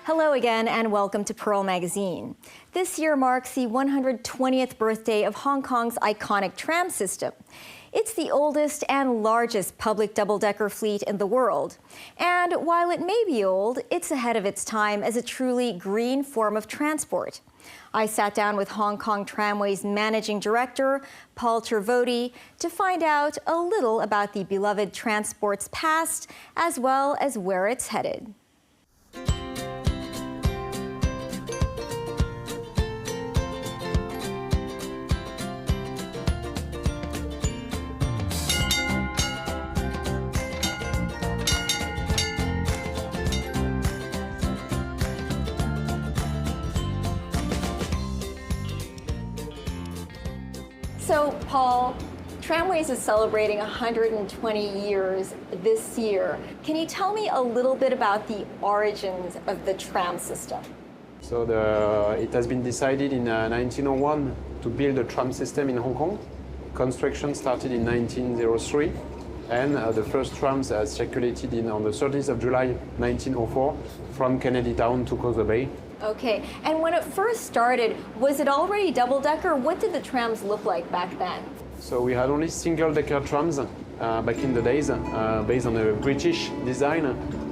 Hello again and welcome to Pearl Magazine. This year marks the 120th birthday of Hong Kong's iconic tram system. It's the oldest and largest public double-decker fleet in the world. And while it may be old, it's ahead of its time as a truly green form of transport. I sat down with Hong Kong Tramways Managing Director Paul Trivaudey to find out a little about the beloved transport's past as well as where it's headed. So, Paul, Tramways is celebrating 120 years this year. Can you tell me a little bit about the origins of the tram system? So it has been decided in 1901 to build a tram system in Hong Kong. Construction started in 1903, and the first trams circulated on the 30th of July 1904 from Kennedy Town to Causeway Bay. Okay, and when it first started, was it already double-decker? What did the trams look like back then? So we had only single-decker trams back in the days, based on a British design,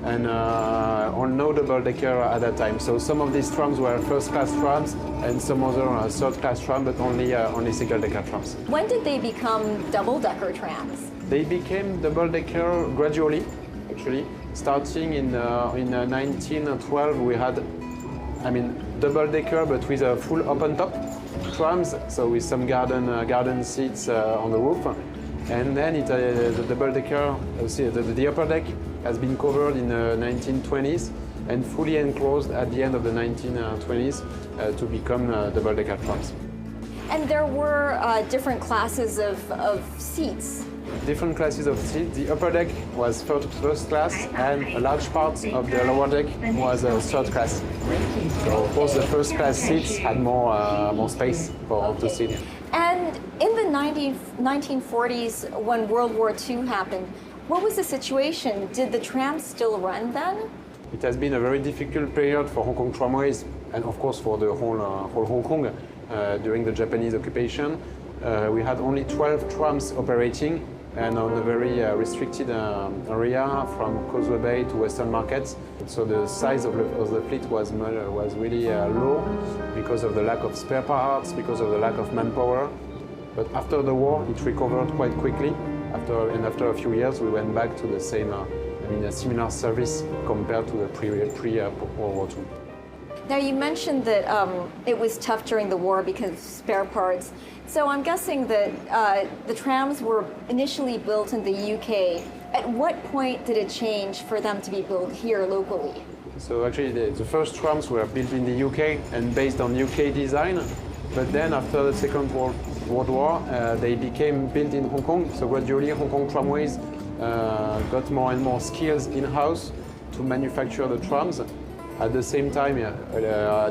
and on no double-decker at that time. So some of these trams were first-class trams, and some other third-class trams, but only single-decker trams. When did they become double-decker trams? They became double-decker gradually, actually. Starting in 1912, we had double-decker, but with a full open-top trams, so with some garden seats on the roof. And then the double-decker, the upper deck has been covered in the 1920s and fully enclosed at the end of the 1920s to become double-decker trams. And there were different classes of seats. Different classes of seats. The upper deck was first class, and a large part of the lower deck was third class. So of course the first class seats had more space to sit. And in the 1940s, when World War II happened, what was the situation? Did the trams still run then? It has been a very difficult period for Hong Kong Tramways, and of course for the whole Hong Kong during the Japanese occupation. We had only 12 trams operating, and on a very restricted area from Causeway Bay to Western Markets. So the size of the fleet was really low because of the lack of spare parts, because of the lack of manpower. But after the war, it recovered quite quickly. After a few years, we went back to the same, a similar service compared to the pre-World War II. Now you mentioned that it was tough during the war because of spare parts. So I'm guessing that the trams were initially built in the UK. At what point did it change for them to be built here locally? So actually the first trams were built in the UK and based on UK design. But then after the Second World War, they became built in Hong Kong. So gradually Hong Kong Tramways got more and more skills in-house to manufacture the trams. At the same time,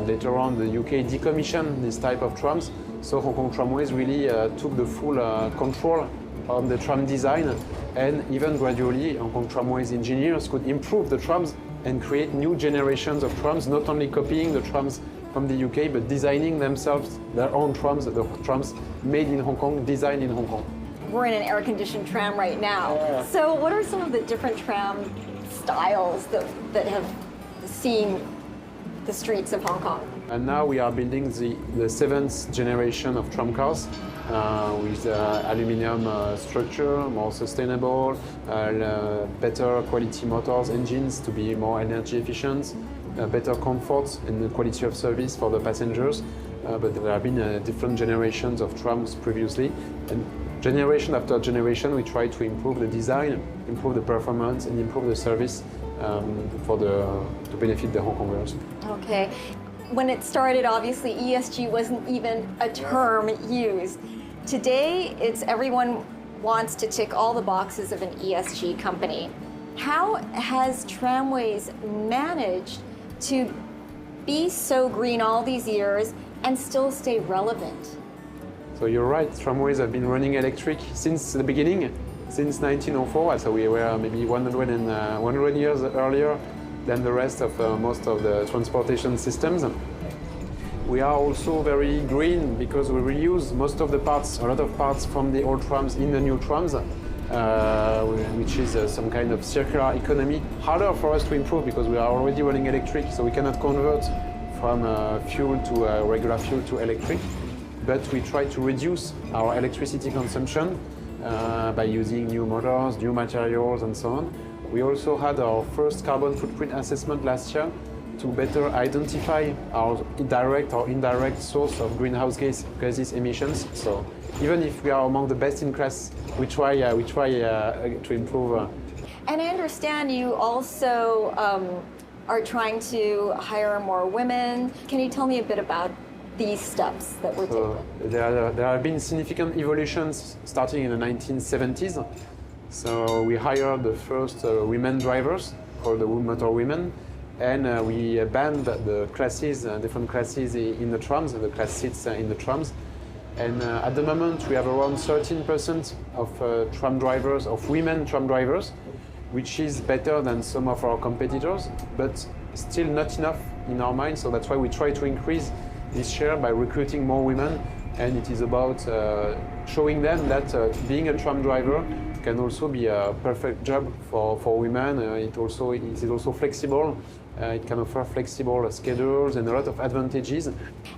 later on, the UK decommissioned this type of trams, so Hong Kong Tramways really took the full control on the tram design, and even gradually, Hong Kong Tramways engineers could improve the trams and create new generations of trams, not only copying the trams from the UK, but designing themselves their own trams, the trams made in Hong Kong, designed in Hong Kong. We're in an air-conditioned tram right now. Yeah. So what are some of the different tram styles that have seen the streets of Hong Kong? And now we are building the seventh generation of tram cars with aluminum structure, more sustainable, better quality motors, engines to be more energy efficient, better comfort and quality of service for the passengers. But there have been different generations of trams previously. And generation after generation, we try to improve the design, improve the performance, and improve the service to benefit the Hong Kongers. Okay. When it started, obviously, ESG wasn't even a term used. Today, it's everyone wants to tick all the boxes of an ESG company. How has Tramways managed to be so green all these years and still stay relevant? So you're right, Tramways have been running electric since the beginning. Since 1904, so we were maybe 100 years earlier than the rest of most of the transportation systems. We are also very green because we reuse most of the parts, a lot of parts from the old trams in the new trams, which is some kind of circular economy. Harder for us to improve because we are already running electric, so we cannot convert from fuel to regular fuel to electric. But we try to reduce our electricity consumption by using new motors, new materials, and so on. We also had our first carbon footprint assessment last year to better identify our direct or indirect source of greenhouse gases emissions. So even if we are among the best in class, we try to improve. And I understand you also are trying to hire more women. Can you tell me a bit about these steps that we're taking? There have been significant evolutions starting in the 1970s. So we hired the first women drivers, called the motor women, and we banned the classes, different classes in the trams, the class seats in the trams. And at the moment, we have around 13% of tram drivers, of women tram drivers, which is better than some of our competitors, but still not enough in our mind. So that's why we try to increase this share by recruiting more women. And it is about showing them that being a tram driver can also be a perfect job for women. It is also flexible. It can offer flexible schedules and a lot of advantages.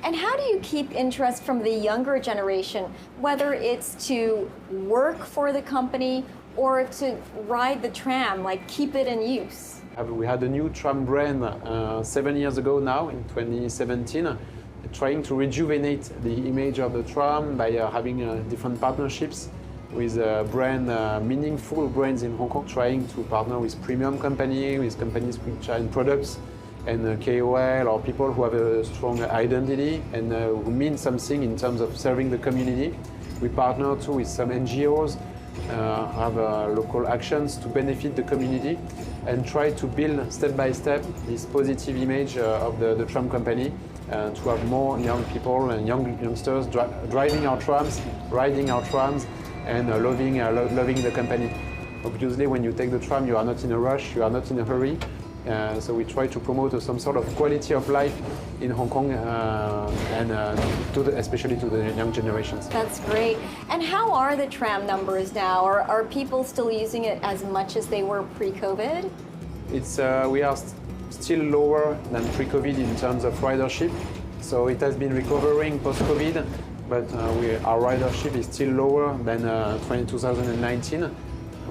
And how do you keep interest from the younger generation, whether it's to work for the company or to ride the tram, like keep it in use? We had a new tram brand 7 years ago now, in 2017, trying to rejuvenate the image of the tram by having different partnerships with meaningful brands in Hong Kong, trying to partner with premium companies, with companies which are in products, and KOL or people who have a strong identity and who mean something in terms of serving the community. We partner too with some NGOs, have local actions to benefit the community, and try to build step by step this positive image of the tram company. To have more young people and youngsters driving our trams, riding our trams, and loving the company. Obviously, when you take the tram, you are not in a rush, you are not in a hurry. So we try to promote some sort of quality of life in Hong Kong, and especially to the young generations. That's great. And how are the tram numbers now? Are people still using it as much as they were pre-COVID? We are still lower than pre-COVID in terms of ridership. So it has been recovering post-COVID, but our ridership is still lower than 2019.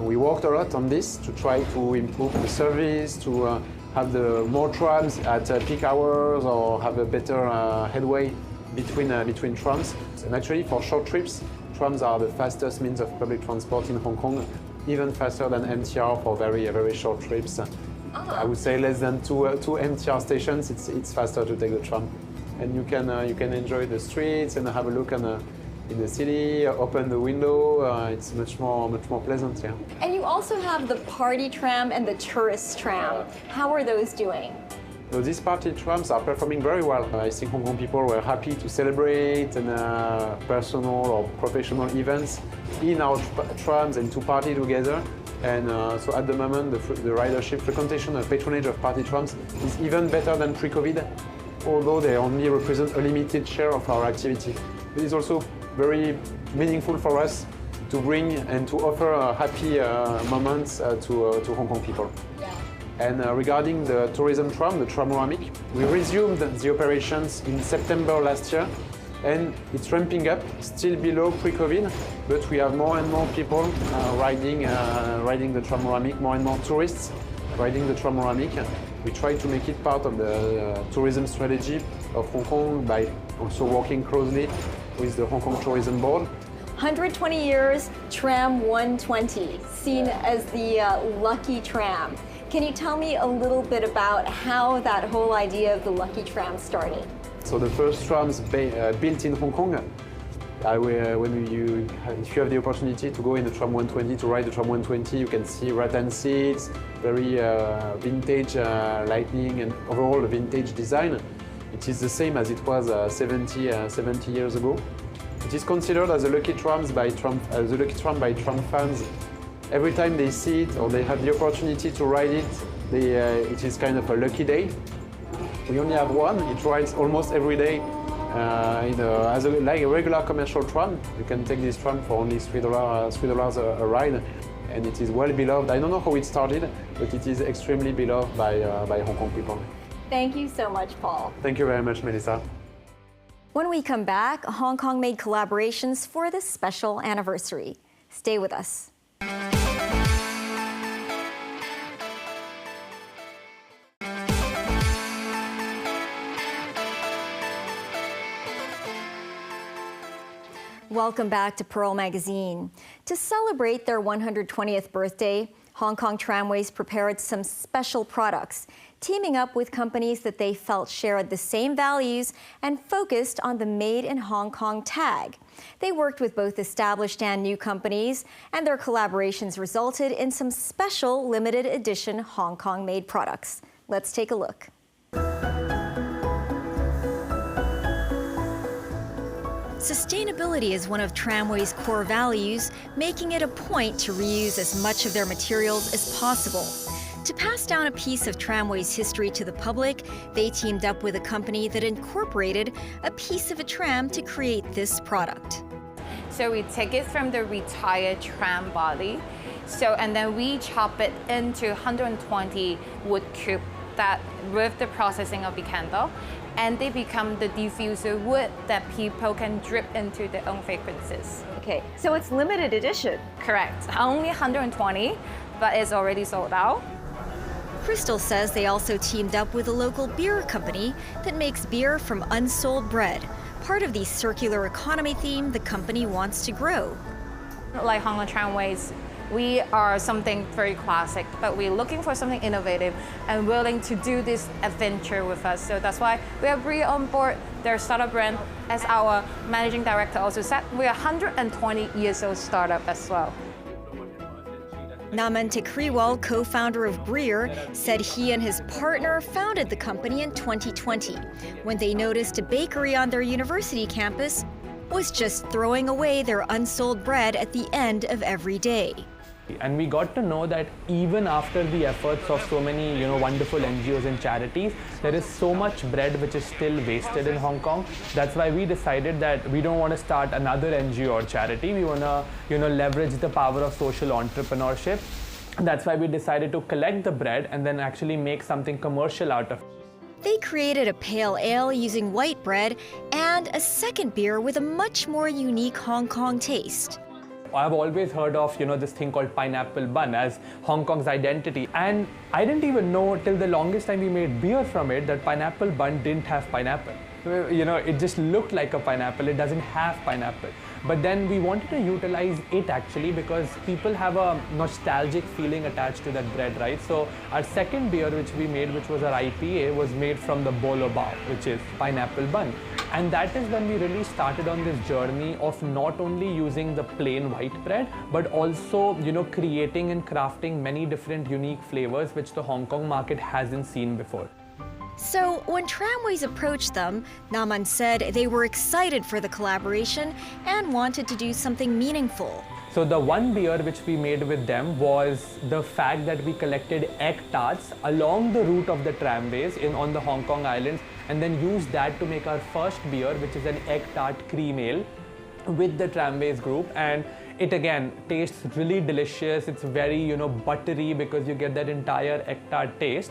We worked a lot on this to try to improve the service, to have more trams at peak hours, or have a better headway between trams. And actually, for short trips, trams are the fastest means of public transport in Hong Kong, even faster than MTR for very short trips. I would say less than two MTR stations. It's faster to take the tram, and you can enjoy the streets and have a look in the city. Open the window. It's much more pleasant. Yeah. And you also have the party tram and the tourist tram. How are those doing? So these party trams are performing very well. I think Hong Kong people were happy to celebrate and personal or professional events in our trams and to party together. And so at the moment, the ridership frequentation and patronage of party trams is even better than pre-COVID, although they only represent a limited share of our activity. It is also very meaningful for us to bring and to offer happy moments to Hong Kong people. Yeah. And regarding the tourism tram, the Tramoramic, we resumed the operations in September last year, and it's ramping up, still below pre-COVID, but we have more and more people riding the Tramoramic, more and more tourists riding the Tramoramic. We try to make it part of the tourism strategy of Hong Kong by also working closely with the Hong Kong Tourism Board. 120 years, Tram 120, seen as the lucky tram. Can you tell me a little bit about how that whole idea of the lucky tram started? So the first trams built in Hong Kong, if you have the opportunity to go in the tram 120, to ride the tram 120, you can see rattan seats, very vintage lighting, and overall a vintage design. It is the same as it was 70 years ago. It is considered as a lucky tram by tram fans. Every time they see it or they have the opportunity to ride it, It is kind of a lucky day. We only have one. It rides almost every day like a regular commercial tram. You can take this tram for only $3 a ride, and it is well beloved. I don't know how it started, but it is extremely beloved by Hong Kong people. Thank you so much, Paul. Thank you very much, Melissa. When we come back, Hong Kong made collaborations for this special anniversary. Stay with us. Welcome back to Pearl Magazine. To celebrate their 120th birthday, Hong Kong Tramways prepared some special products, teaming up with companies that they felt shared the same values and focused on the Made in Hong Kong tag. They worked with both established and new companies, and their collaborations resulted in some special limited edition Hong Kong-made products. Let's take a look. Sustainability is one of Tramway's core values, making it a point to reuse as much of their materials as possible. To pass down a piece of Tramway's history to the public, they teamed up with a company that incorporated a piece of a tram to create this product. So we take it from the retired tram body, and then we chop it into 120 wood cube that with the processing of the candle, and they become the diffuser wood that people can drip into their own fragrances. Okay, so it's limited edition. Correct. Only 120, but it's already sold out. Crystal says they also teamed up with a local beer company that makes beer from unsold bread, part of the circular economy theme the company wants to grow. Like Hong Kong Tramways, we are something very classic, but we're looking for something innovative and willing to do this adventure with us. So that's why we have Brie on board, their startup brand. As our managing director also said, we are 120 years old startup as well. Naman Tekriwal, co-founder of Breer, said he and his partner founded the company in 2020 when they noticed a bakery on their university campus was just throwing away their unsold bread at the end of every day. And we got to know that even after the efforts of so many, wonderful NGOs and charities, there is so much bread which is still wasted in Hong Kong. That's why we decided that we don't want to start another NGO or charity. We want to, leverage the power of social entrepreneurship. That's why we decided to collect the bread and then actually make something commercial out of it. They created a pale ale using white bread and a second beer with a much more unique Hong Kong taste. I've always heard of, this thing called pineapple bun as Hong Kong's identity. And I didn't even know till the longest time we made beer from it that pineapple bun didn't have pineapple. It just looked like a pineapple. It doesn't have pineapple. But then we wanted to utilize it actually because people have a nostalgic feeling attached to that bread, right? So our second beer which we made, which was our IPA, was made from the bolo bao, which is pineapple bun. And that is when we really started on this journey of not only using the plain white bread, but also, creating and crafting many different unique flavors which the Hong Kong market hasn't seen before. So when Tramways approached them, Naman said they were excited for the collaboration and wanted to do something meaningful. So the one beer which we made with them was the fact that we collected egg tarts along the route of the tramways on the Hong Kong Islands, and then used that to make our first beer, which is an egg tart cream ale with the Tramways group. And it again tastes really delicious. It's very, buttery because you get that entire egg tart taste.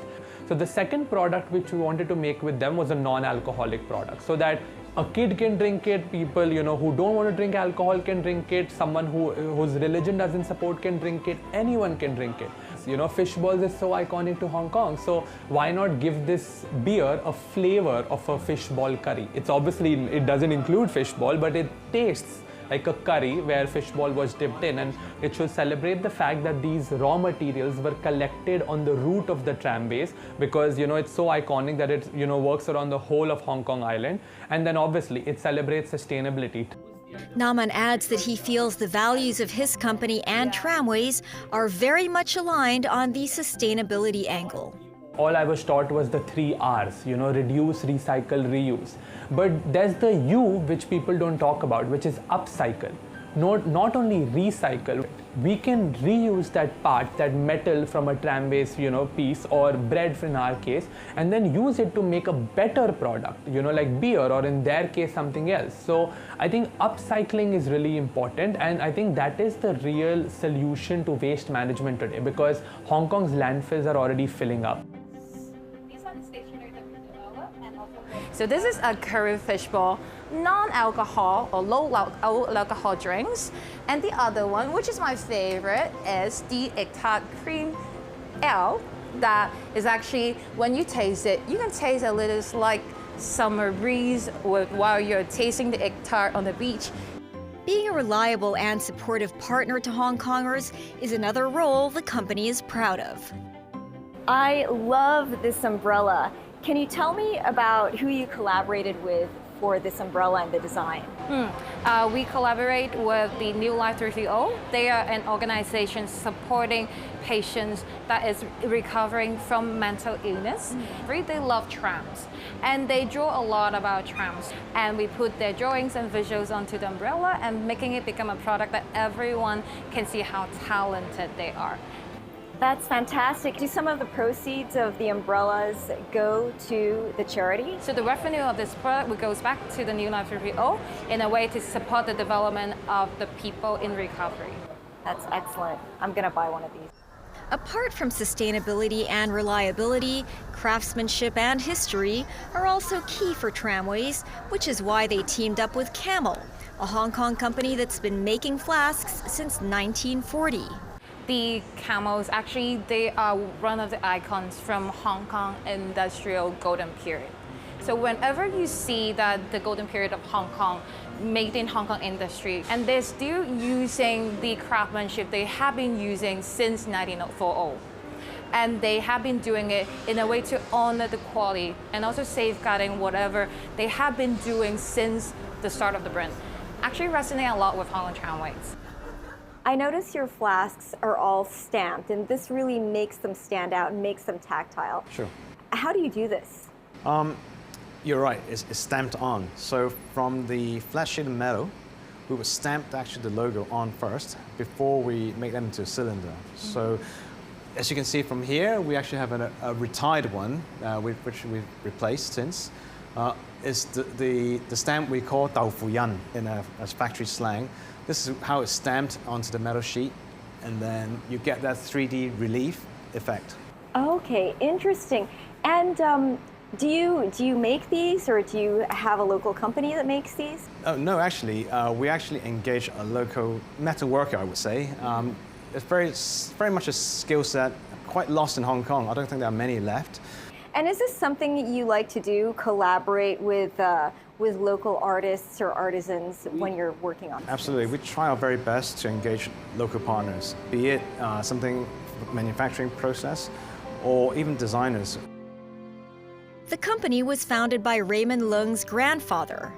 So the second product which we wanted to make with them was a non-alcoholic product, so that a kid can drink it, people who don't want to drink alcohol can drink it, someone whose religion doesn't support can drink it, anyone can drink it. Fish balls is so iconic to Hong Kong, so why not give this beer a flavor of a fish ball curry? It's obviously, it doesn't include fish ball, but it tastes like a curry where fish ball was dipped in, and it should celebrate the fact that these raw materials were collected on the route of the tramways, because it's so iconic that it works around the whole of Hong Kong Island, and then obviously it celebrates sustainability. Naman adds that he feels the values of his company and Tramways are very much aligned on the sustainability angle. All I was taught was the 3 R's, reduce, recycle, reuse. But there's the U which people don't talk about, which is upcycle. not only recycle, we can reuse that part, that metal from a tramways, piece or bread in our case, and then use it to make a better product, like beer, or in their case, something else. So I think upcycling is really important, and I think that is the real solution to waste management today, because Hong Kong's landfills are already filling up. So this is a curry fishbowl, non-alcohol or low alcohol drinks. And the other one, which is my favorite, is the egg tart cream ale. That is actually, when you taste it, you can taste a little like summer breeze while you're tasting the egg tart on the beach. Being a reliable and supportive partner to Hong Kongers is another role the company is proud of. I love this umbrella. Can you tell me about who you collaborated with for this umbrella and the design? We collaborate with the New Life 330. They are an organization supporting patients that is recovering from mental illness. They love trams, and they draw a lot about trams. And we put their drawings and visuals onto the umbrella and making it become a product that everyone can see how talented they are. That's fantastic. Do some of the proceeds of the umbrellas go to the charity? So the revenue of this product goes back to the New Life 330 in a way to support the development of the people in recovery. That's excellent. I'm going to buy one of these. Apart from sustainability and reliability, craftsmanship and history are also key for Tramways, which is why they teamed up with Camel, a Hong Kong company that's been making flasks since 1940. The camels, actually, they are one of the icons from Hong Kong industrial golden period. So whenever you see that the golden period of Hong Kong, made in Hong Kong industry, and they're still using the craftsmanship they have been using since 1940. And they have been doing it in a way to honor the quality and also safeguarding whatever they have been doing since the start of the brand. Actually resonate a lot with Hong Kong Tramways. I notice your flasks are all stamped, and this really makes them stand out and makes them tactile. Sure. How do you do this? You're right, it's stamped on. So from the flat sheet of metal, we would stamp actually the logo on first before we make them into a cylinder. So as you can see from here, we actually have a retired one, which we've replaced since. Is the stamp we call Dao Fu Yan as factory slang. This is how it's stamped onto the metal sheet, and then you get that 3D relief effect. Okay, interesting. And do you make these, or do you have a local company that makes these? Oh, no, actually, we actually engage a local metal worker, I would say. It's very much a skill set quite lost in Hong Kong. I don't think there are many left. And is this something you like to do, collaborate with local artists or artisans when you're working on this? Absolutely. We try our very best to engage local partners, be it something manufacturing process or even designers. The company was founded by Raymond Leung's grandfather.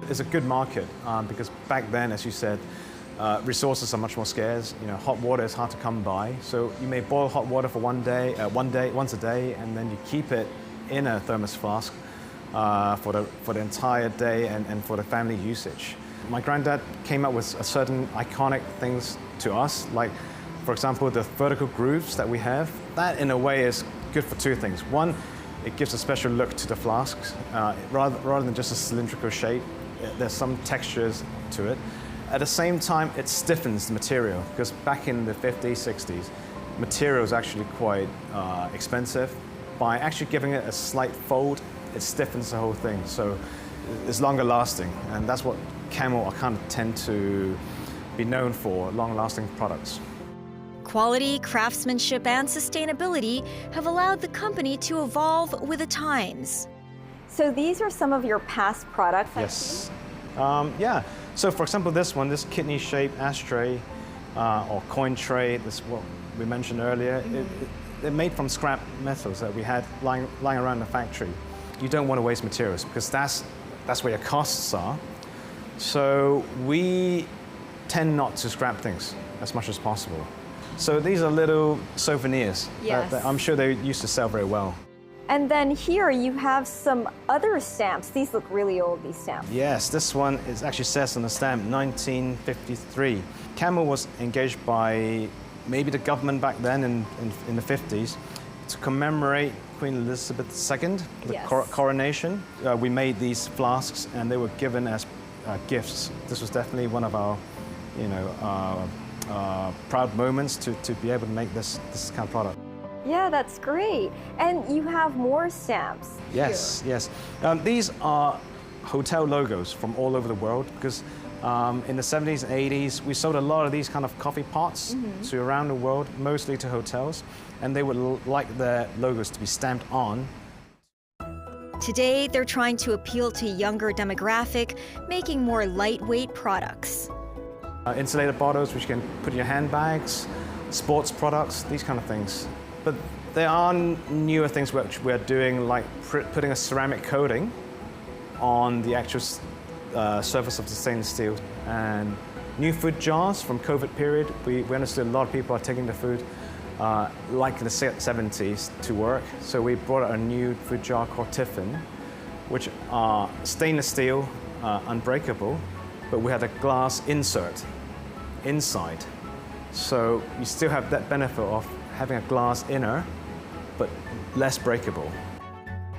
It's a good market because back then, as you said, resources are much more scarce. Hot water is hard to come by. So you may boil hot water for once a day, and then you keep it in a thermos flask for the entire day and for the family usage. My granddad came up with certain iconic things to us, like, for example, the vertical grooves that we have. That, in a way, is good for two things. One, it gives a special look to the flasks. Rather than just a cylindrical shape, there's some textures to it. At the same time, it stiffens the material, because back in the 50s, 60s, material is actually quite expensive. By actually giving it a slight fold, it stiffens the whole thing, so it's longer lasting, and that's what Camel kind of tend to be known for, long-lasting products. Quality, craftsmanship, and sustainability have allowed the company to evolve with the times. So these are some of your past products? Yes. Yeah. So for example, this kidney-shaped ashtray or coin tray, this what we mentioned earlier, they're made from scrap metals that we had lying around the factory. You don't want to waste materials because that's where your costs are. So we tend not to scrap things as much as possible. So these are little souvenirs that I'm sure they used to sell very well. And then here you have some other stamps. These look really old, these stamps. Yes, this one is actually says on the stamp 1953. Camel was engaged by maybe the government back then in the 50s to commemorate Queen Elizabeth II, the Yes. coronation. We made these flasks and they were given as gifts. This was definitely one of our, proud moments to be able to make this kind of product. Yeah, that's great. And you have more stamps. Yes, yes. These are hotel logos from all over the world because in the 70s and 80s, we sold a lot of these kind of coffee pots to around the world, mostly to hotels, and they would like their logos to be stamped on. Today, they're trying to appeal to a younger demographic, making more lightweight products. Insulated bottles, which you can put in your handbags, sports products, these kind of things. But there are newer things which we're doing, like putting a ceramic coating on the actual surface of the stainless steel. And new food jars from COVID period. We understood a lot of people are taking the food like in the 70s to work. So we brought out a new food jar called Tiffin, which are stainless steel, unbreakable, but we had a glass insert inside. So you still have that benefit of having a glass inner, but less breakable.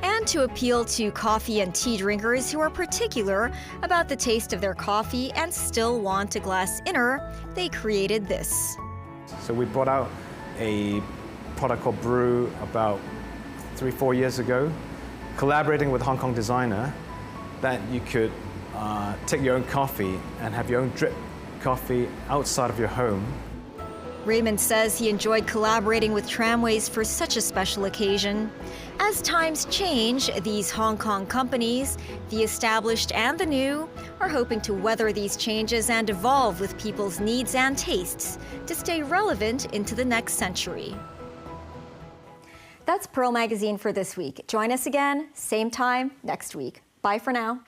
And to appeal to coffee and tea drinkers who are particular about the taste of their coffee and still want a glass inner, they created this. So we brought out a product called Brew about 3-4 years ago, collaborating with a Hong Kong designer, that you could take your own coffee and have your own drip coffee outside of your home. Raymond says he enjoyed collaborating with Tramways for such a special occasion. As times change, these Hong Kong companies, the established and the new, are hoping to weather these changes and evolve with people's needs and tastes to stay relevant into the next century. That's Pearl Magazine for this week. Join us again, same time next week. Bye for now.